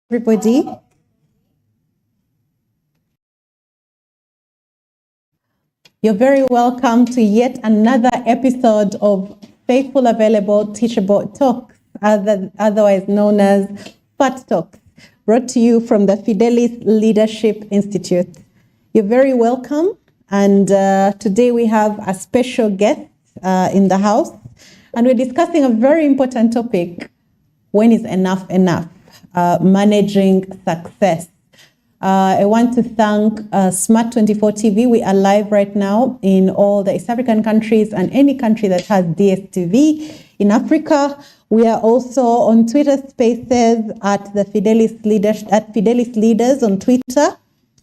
Everybody. You're very welcome to yet another episode of Faithful, Available, Teachable Talks, otherwise known as FAT Talks, brought to you from the Fidelis Leadership Institute. You're very welcome, and today we have a special guest in the house, and we're discussing a very important topic: when is enough enough? Managing success. I want to thank Smart 24 TV. We are live right now in all the East African countries and any country that has DSTV in Africa. We are also on Twitter Spaces at the Fidelis Leaders on Twitter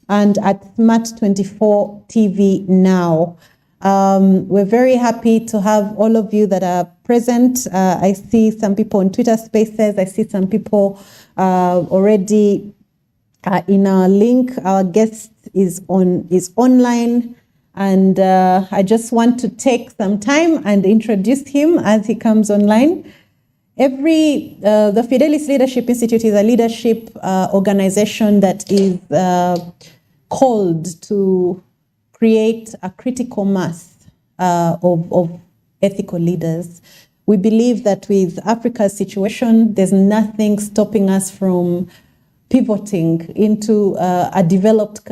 and at Smart 24 TV now. We're very happy to have all of you that are present. I see some people on Twitter Spaces. I see some people already in our link. Our guest is online, and I just want to take some time and introduce him as he comes online. The Fidelis Leadership Institute is a leadership organization that is called to create a critical mass of ethical leaders. We believe that with Africa's situation, there's nothing stopping us from pivoting into a developed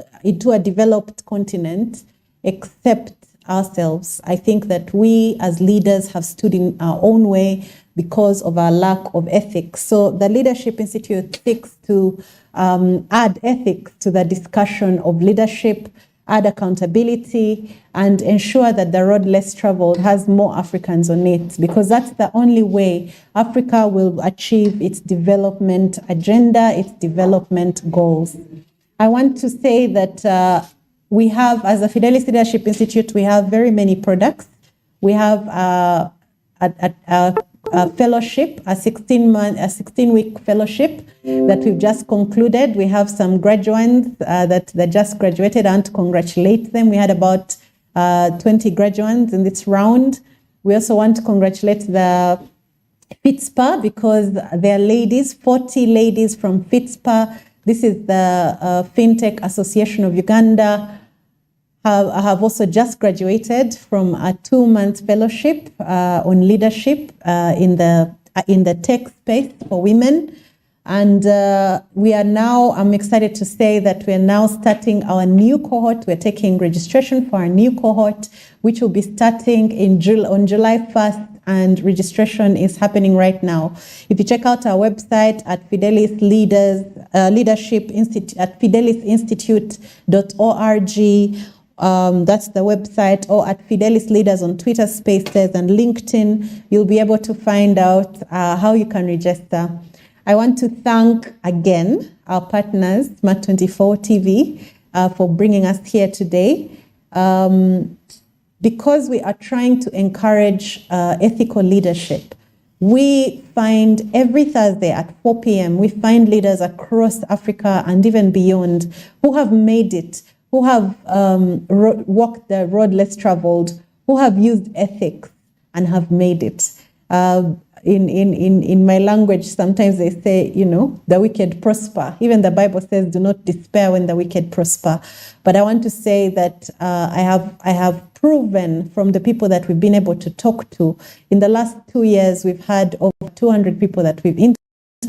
continent except ourselves. I think that we as leaders have stood in our own way because of our lack of ethics. So the Leadership Institute seeks to add ethics to the discussion of leadership, add accountability, and ensure that the road less traveled has more Africans on it, because that's the only way Africa will achieve its development agenda, its development goals. I want to say that we have, as a Fidelis Leadership Institute, we have very many products. We have a fellowship, a 16-week fellowship that we've just concluded. We have some graduates that just graduated. I want to congratulate them. We had about 20 graduates in this round. We also want to congratulate the FITSPA because they're ladies, 40 ladies from FITSPA. This is the FinTech Association of Uganda. Have also just graduated from a 2-month fellowship on leadership in the tech space for women. And we are now, I'm excited to say that we are now starting our new cohort. We're taking registration for our new cohort, which will be starting on July 1st, and registration is happening right now. If you check out our website at Fidelis Leadership Institute at fidelisinstitute.org, that's the website, or at Fidelis Leaders on Twitter Spaces and LinkedIn, you'll be able to find out how you can register. I want to thank again our partners, Smart 24 TV, for bringing us here today. Because we are trying to encourage ethical leadership, we find every Thursday at 4 p.m., we find leaders across Africa and even beyond who have made it, who have walked the road less traveled, who have used ethics and have made it. In my language, sometimes they say, the wicked prosper. Even the Bible says, do not despair when the wicked prosper. But I want to say that I have proven from the people that we've been able to talk to. In the last 2 years, we've had over 200 people that we've interviewed,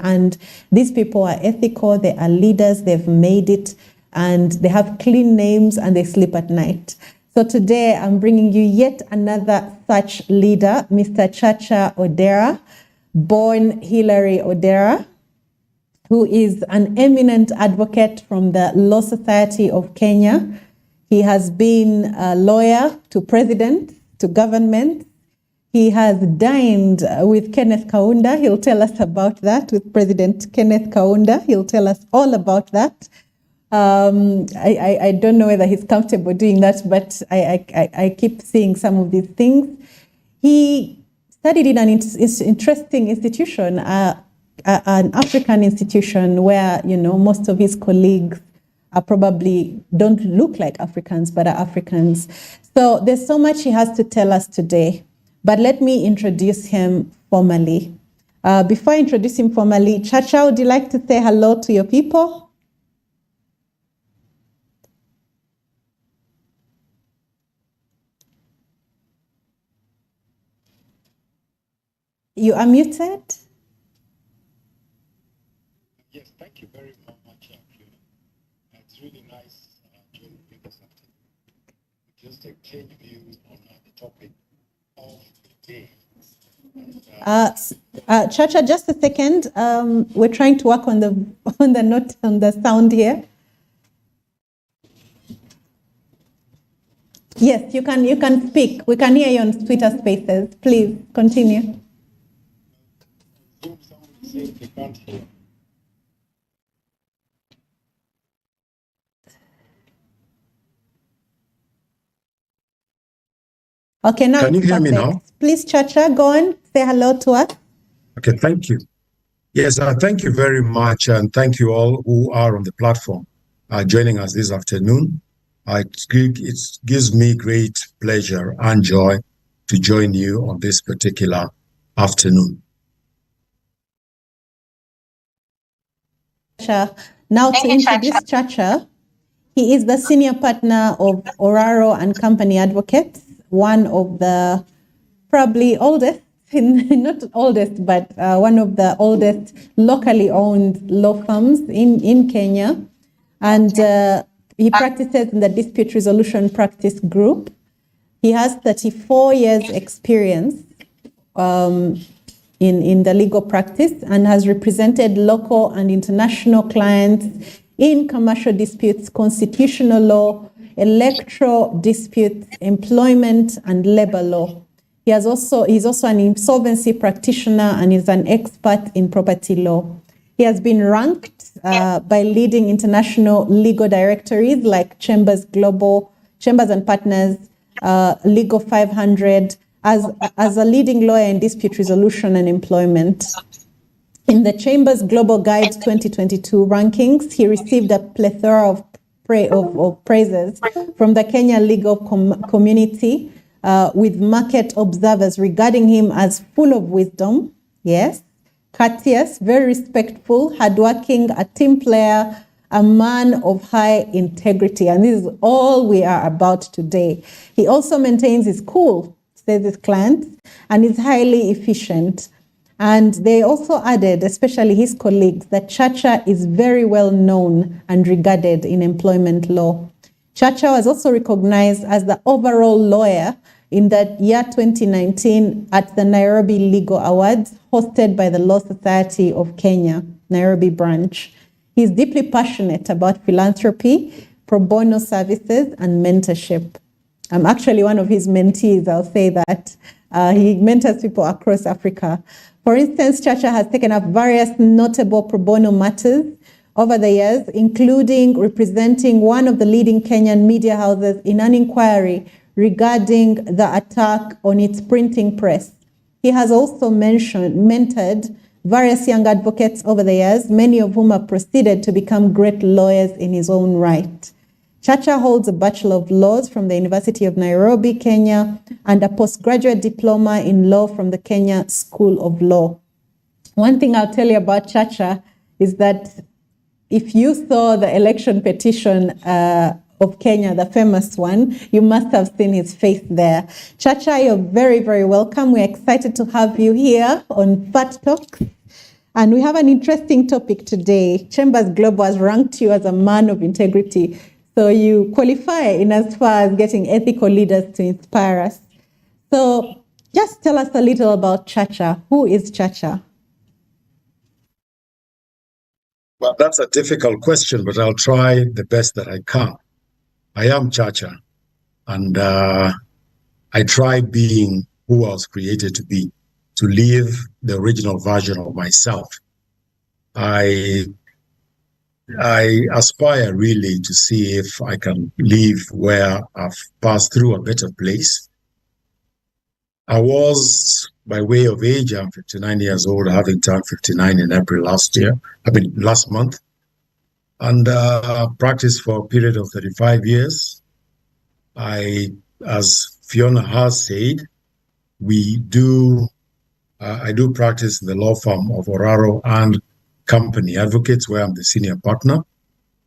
and these people are ethical, they are leaders, they've made it, and they have clean names, and they sleep at night. So today I'm bringing you yet another such leader, Mr. Chacha Odera, born Hilary Odera, who is an eminent advocate from the Law Society of Kenya. He has been a lawyer to president, to government. He has dined with Kenneth Kaunda. He'll tell us about that, with President Kenneth Kaunda. He'll tell us all about that. I don't know whether he's comfortable doing that, but I keep seeing some of these things. He studied in an interesting institution, an African institution where, most of his colleagues are probably don't look like Africans, but are Africans. So there's so much he has to tell us today, but let me introduce him formally. Before I introduce him formally, Chacha, would you like to say hello to your people? You are muted. Yes, thank you very much, Fiona. It's really nice joining you this afternoon. Just exchange views on the topic of the day. Chacha, just a second. We're trying to work on the sound here. Yes, you can speak. We can hear you on Twitter Spaces. Please continue. Somebody says they can't hear. Okay, now can you hear perfect. me now? Please, Chacha, go on. Say hello to us. Okay, thank you. Yes, thank you very much, and thank you all who are on the platform joining us this afternoon. It gives me great pleasure and joy to join you on this particular afternoon. Now to introduce Chacha, he is the senior partner of Oraro and Company Advocates, one of the probably oldest, not oldest, but one of the oldest locally owned law firms in Kenya. And he practices in the dispute resolution practice group. He has 34 years experience in the legal practice and has represented local and international clients in commercial disputes, constitutional law, electoral disputes, employment, and labor law. He's also an insolvency practitioner and is an expert in property law. He has been ranked by leading international legal directories like Chambers and Partners, Legal 500, as a leading lawyer in dispute resolution and employment. In the Chambers Global Guide 2022 rankings, he received a plethora of praises from the Kenya legal community, with market observers regarding him as full of wisdom, yes, courteous, very respectful, hardworking, a team player, a man of high integrity. And this is all we are about today. He also maintains his cool, says his clients, and is highly efficient. And they also added, especially his colleagues, that Chacha is very well known and regarded in employment law. Chacha was also recognized as the overall lawyer in the year 2019 at the Nairobi Legal Awards, hosted by the Law Society of Kenya, Nairobi branch. He's deeply passionate about philanthropy, pro bono services, and mentorship. I'm actually one of his mentees, I'll say that. He mentors people across Africa. For instance, Chacha has taken up various notable pro bono matters over the years, including representing one of the leading Kenyan media houses in an inquiry regarding the attack on its printing press. He has also mentored various young advocates over the years, many of whom have proceeded to become great lawyers in his own right. Chacha holds a Bachelor of Laws from the University of Nairobi, Kenya, and a postgraduate diploma in law from the Kenya School of Law. One thing I'll tell you about Chacha is that if you saw the election petition of Kenya, the famous one, you must have seen his face there. Chacha, you're very, very welcome. We're excited to have you here on Fat Talk. And we have an interesting topic today. Chambers Global has ranked you as a man of integrity. So you qualify in as far as getting ethical leaders to inspire us. So just tell us a little about Chacha. Who is Chacha? Well, that's a difficult question, but I'll try the best that I can. I am Chacha, and I try being who I was created to be, to live the original version of myself. I aspire really to see if I can live where I've passed through a better place. I was, by way of age, I'm 59 years old, having turned 59 in April last month, and practiced for a period of 35 years. As Fiona has said, we do I do practice in the law firm of Oraro and Company Advocates, where I'm the senior partner.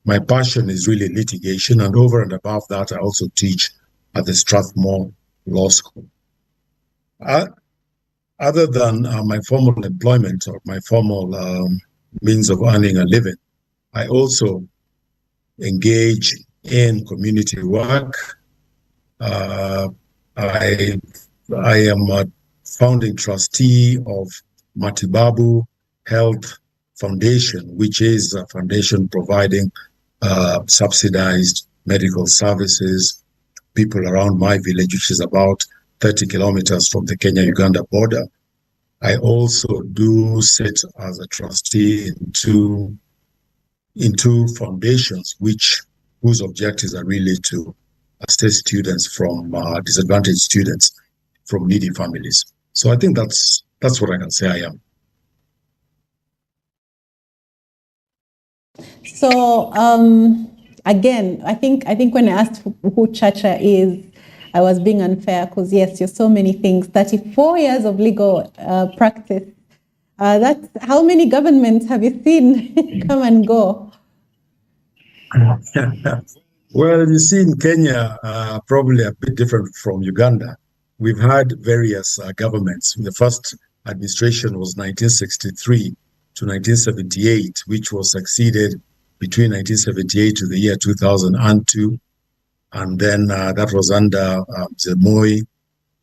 My passion is really litigation, and over and above that, I also teach at the Strathmore Law School. Other than my formal employment or my formal means of earning a living, I also engage in community work. I am a founding trustee of Matibabu Health Foundation, which is a foundation providing subsidized medical services people around my village, which is about 30 kilometers from the Kenya-Uganda border. I also do sit as a trustee in two foundations, whose objectives are really to assist students from disadvantaged students from needy families. So I think that's what I can say I am. So again, I think when I asked who Chacha is, I was being unfair because yes, you're so many things. 34 years of legal practice. That's how many governments have you seen come and go? Well, you see, in Kenya, probably a bit different from Uganda. We've had various governments. The first administration was 1963 to 1978, which was succeeded between 1978 to the year 2002. And then that was under Moi.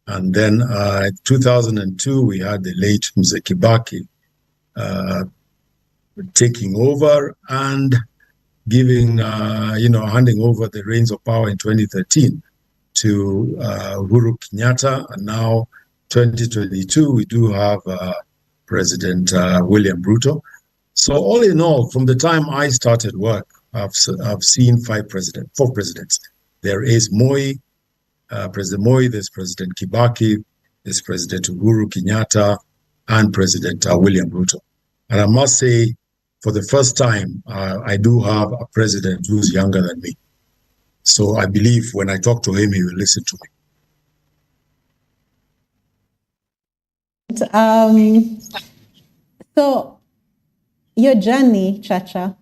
And then 2002, we had the late Mzee Kibaki taking over and giving, handing over the reins of power in 2013 to Uhuru Kenyatta. And now 2022, we do have President William Ruto. So all in all, from the time I started work, I've seen four presidents. There is President Moi, there's President Kibaki, there's President Uhuru Kenyatta, and President William Ruto. And I must say, for the first time, I do have a president who's younger than me. So I believe when I talk to him, he will listen to me. So your journey, Chacha,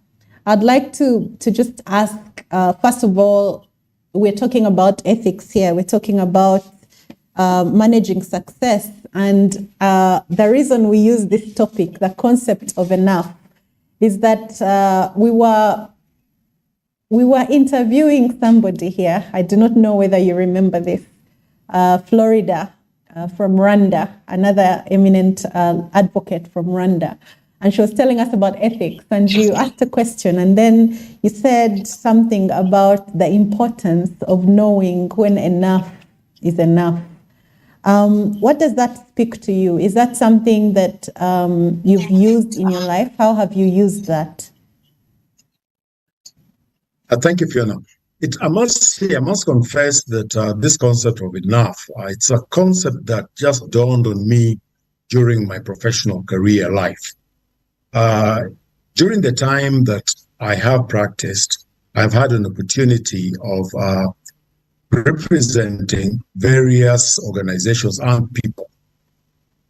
I'd like to just ask, first of all, we're talking about ethics here. We're talking about managing success. And the reason we use this topic, the concept of enough, is that we were interviewing somebody here. I do not know whether you remember this. Florida from Rwanda, another eminent advocate from Rwanda. And she was telling us about ethics, and you asked a question, and then you said something about the importance of knowing when enough is enough. What does that speak to you? Is that something that you've used in your life? How have you used that? Thank you, Fiona. I must confess that this concept of enough, it's a concept that just dawned on me during my professional career life. During the time that I have practiced, I've had an opportunity of representing various organizations and people.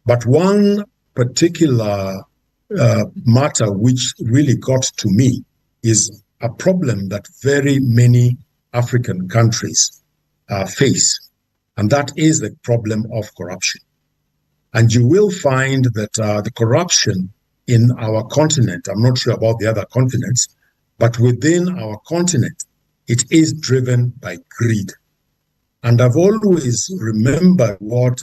But one particular matter which really got to me is a problem that very many African countries face, and that is the problem of corruption. And you will find that the corruption in our continent, I'm not sure about the other continents, but within our continent, it is driven by greed. And I've always remembered what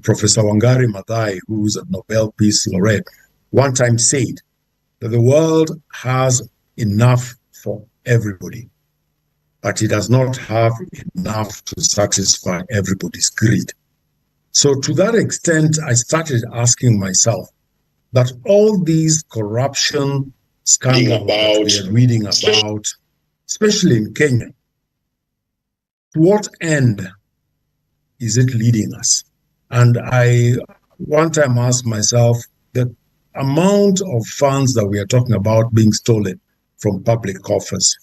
Professor Wangari Maathai, who's a Nobel Peace Laureate, one time said, that the world has enough for everybody, but it does not have enough to satisfy everybody's greed. So to that extent, I started asking myself that all these corruption scandals that we are reading about, especially in Kenya, to what end is it leading us? And I one time asked myself, the amount of funds that we are talking about being stolen from public coffers,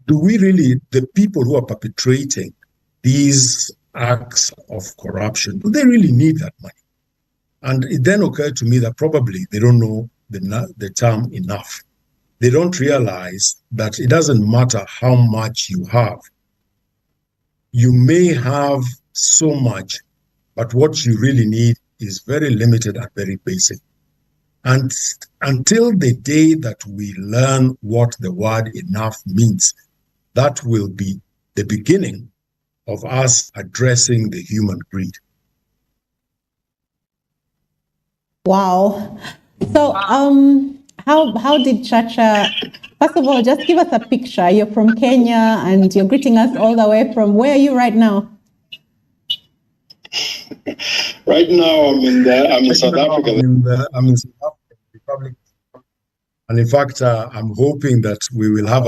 do we really, the people who are perpetrating these acts of corruption, do they really need that money? And it then occurred to me that probably they don't know the term enough. They don't realize that it doesn't matter how much you have. You may have so much, but what you really need is very limited and very basic. And until the day that we learn what the word enough means, that will be the beginning of us addressing the human greed. Wow. So, how did Chacha, first of all, just give us a picture. You're from Kenya and you're greeting us all the way from, where are you right now? Right now, I'm in South Africa. I'm in South Africa, Republic. And in fact, I'm hoping that we will have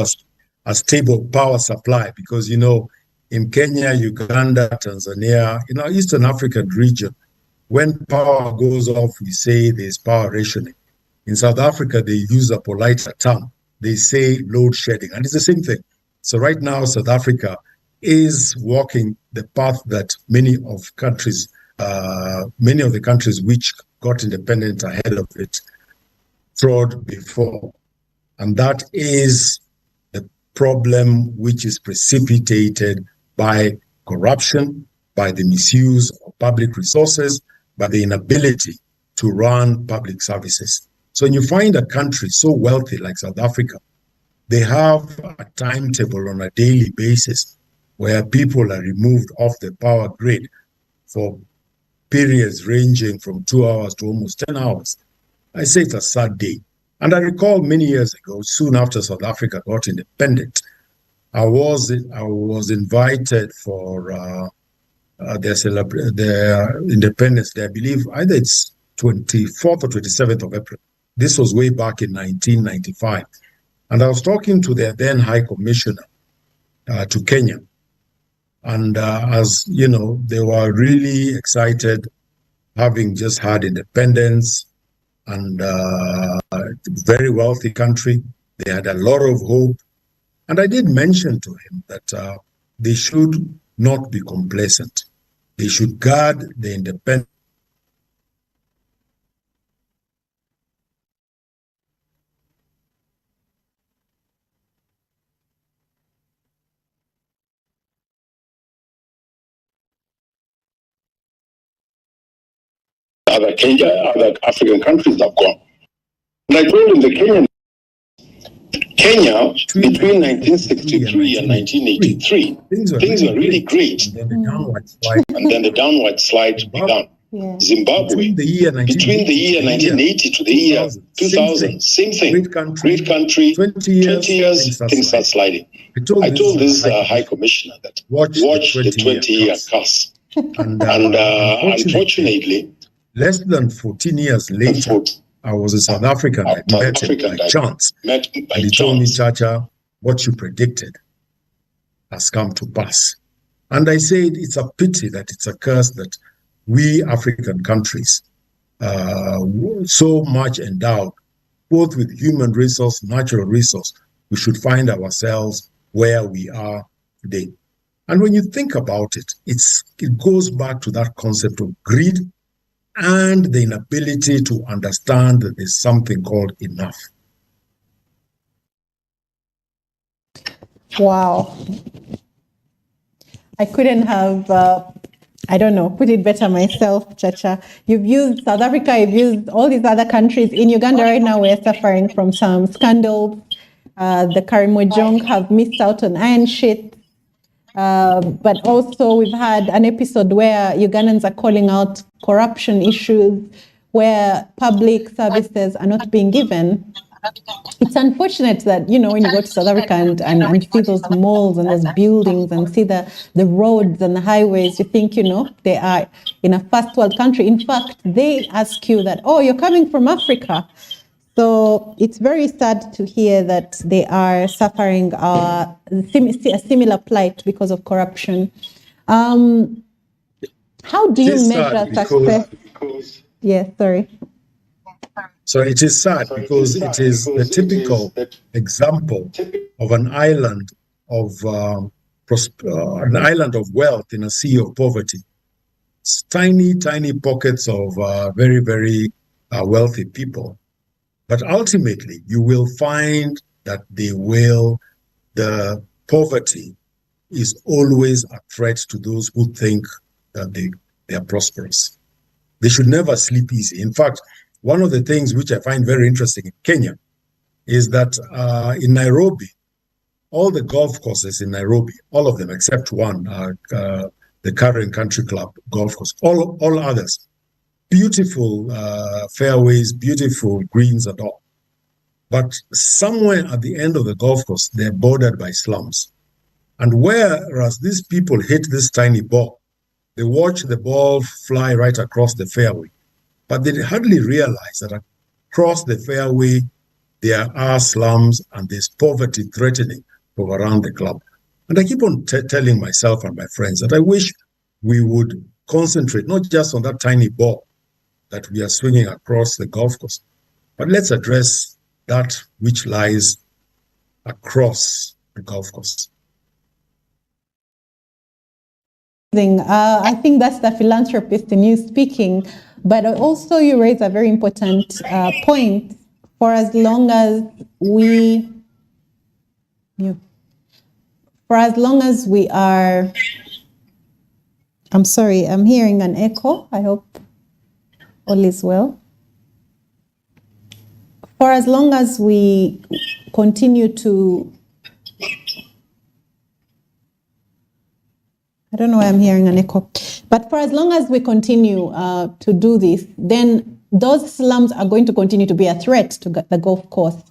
a stable power supply because, you know, in Kenya, Uganda, Tanzania, Eastern African region, when power goes off, we say there's power rationing. In South Africa, they use a politer term. They say load shedding, and it's the same thing. So right now, South Africa is walking the path that many of the countries which got independent ahead of it trod before. And that is the problem which is precipitated by corruption, by the misuse of public resources, by the inability to run public services. So when you find a country so wealthy like South Africa, they have a timetable on a daily basis where people are removed off the power grid for periods ranging from 2 hours to almost 10 hours. I say it's a sad day. And I recall many years ago, soon after South Africa got independent, I was invited for their Independence Day. I believe either it's 24th or 27th of April. This was way back in 1995. And I was talking to their then High Commissioner to Kenya. And as you know, they were really excited, having just had independence, and very wealthy country. They had a lot of hope. And I did mention to him that they should not be complacent. They should guard the independence. Other African countries have gone. And I told him Kenya, between 1963 and 1983, things were really great. And then the downward slide began. Yeah. Zimbabwe, between the year 1980 to the year 2000, same thing. Great country. 20 years, things start sliding. I told this High Commissioner that watch the 20-year curse. And unfortunately, less than 14 years later, I was in South Africa and I met him by chance. And he told me, Chacha, what you predicted has come to pass. And I said, it's a pity that it's a curse that we African countries, so much endowed, both with human resource, natural resource, we should find ourselves where we are today. And when you think about it, it goes back to that concept of greed and the inability to understand that there's something called enough. Wow. I couldn't have, put it better myself, Chacha. You've used South Africa, you've used all these other countries. In Uganda right now, we're suffering from some scandals. The Karimojong have missed out on iron sheets. But also we've had an episode where Ugandans are calling out corruption issues, where public services are not being given. It's unfortunate that, when you go to South Africa and see those malls and those buildings and see the roads and the highways, you think, they are in a first world country. In fact, they ask you that, oh, you're coming from Africa. So it's very sad to hear that they are suffering a similar plight because of corruption. How do you measure success? Yeah, sorry. So it is sad because it is the typical example of an island of wealth in a sea of poverty. tiny, tiny pockets of very, very wealthy people. But ultimately, you will find that the poverty is always a threat to those who think that they are prosperous. They should never sleep easy. In fact, one of the things which I find very interesting in Kenya is that in Nairobi, all the golf courses in Nairobi, all of them except one, the Karen Country Club golf course, all others, beautiful fairways, beautiful greens and all. But somewhere at the end of the golf course, they're bordered by slums. And whereas these people hit this tiny ball, they watch the ball fly right across the fairway, but they hardly realize that across the fairway, there are slums and there's poverty threatening from around the club. And I keep on telling myself and my friends that I wish we would concentrate not just on that tiny ball that we are swinging across the golf course, but let's address that which lies across the golf course. I think that's the philanthropist in you speaking, but also you raise a very important point. For as long as we are, I'm sorry, I'm hearing an echo. I hope all is well. For as long as we continue to, I don't know why I'm hearing an echo, but for as long as we continue to do this, then those slums are going to continue to be a threat to the golf course.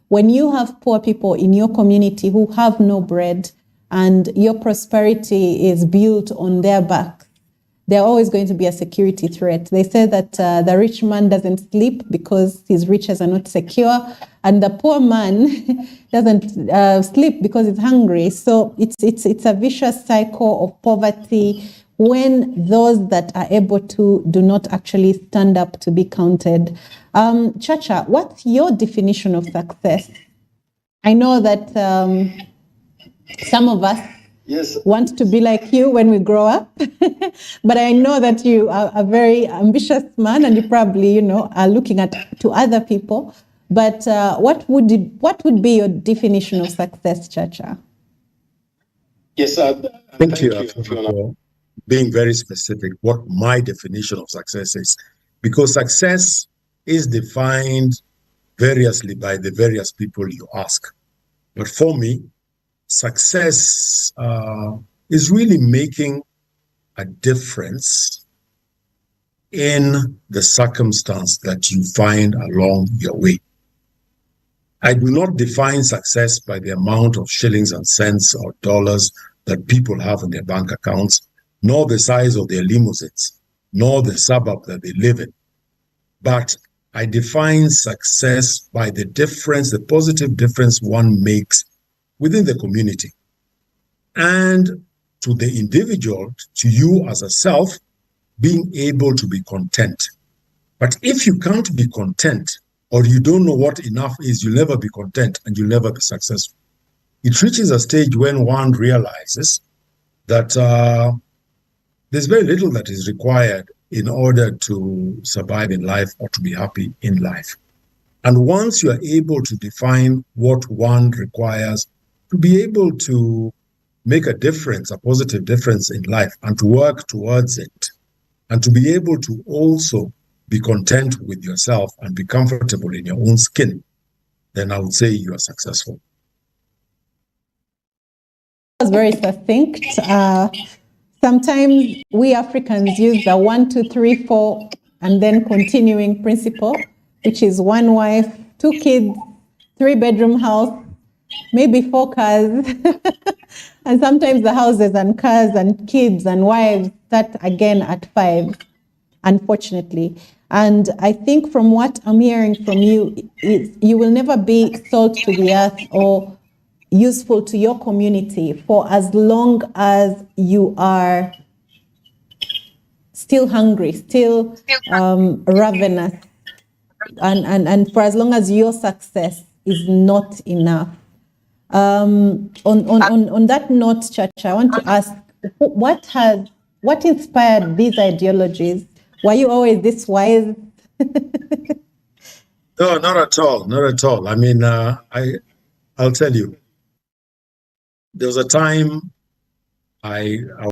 When you have poor people in your community who have no bread and your prosperity is built on their backs, they're always going to be a security threat. They say that the rich man doesn't sleep because his riches are not secure, and the poor man doesn't sleep because he's hungry. So it's a vicious cycle of poverty when those that are able to do not actually stand up to be counted. Chacha, what's your definition of success? I know that some of us want to be like you when we grow up, but I know that you are a very ambitious man, and you probably, are looking to other people. But what would be your definition of success, Chacha? Yes, thank you for being very specific what my definition of success is, because success is defined variously by the various people you ask. But for me, success is really making a difference in the circumstance that you find along your way. I do not define success by the amount of shillings and cents or dollars that people have in their bank accounts, nor the size of their limousines, nor the suburb that they live in. But I define success by the difference, the positive difference one makes within the community. And to the individual, to you as a self, being able to be content. But if you can't be content, or you don't know what enough is, you'll never be content and you'll never be successful. It reaches a stage when one realizes that there's very little that is required in order to survive in life or to be happy in life. And once you are able to define what one requires to be able to make a difference, a positive difference in life, and to work towards it, and to be able to also be content with yourself and be comfortable in your own skin, then I would say you are successful. That was very succinct. Sometimes we Africans use the 1, 2, 3, 4, and then continuing principle, which is 1 wife, 2 kids, 3-bedroom house, maybe 4 cars. And sometimes the houses and cars and kids and wives start again at 5, unfortunately. And I think from what I'm hearing from you, you will never be salt to the earth or useful to your community for as long as you are still hungry, still ravenous, and for as long as your success is not enough. On that note, Chacha, I want to ask, what What inspired these ideologies? Were you always this wise? No, not at all. Not at all. I mean, I'll tell you. There was a time I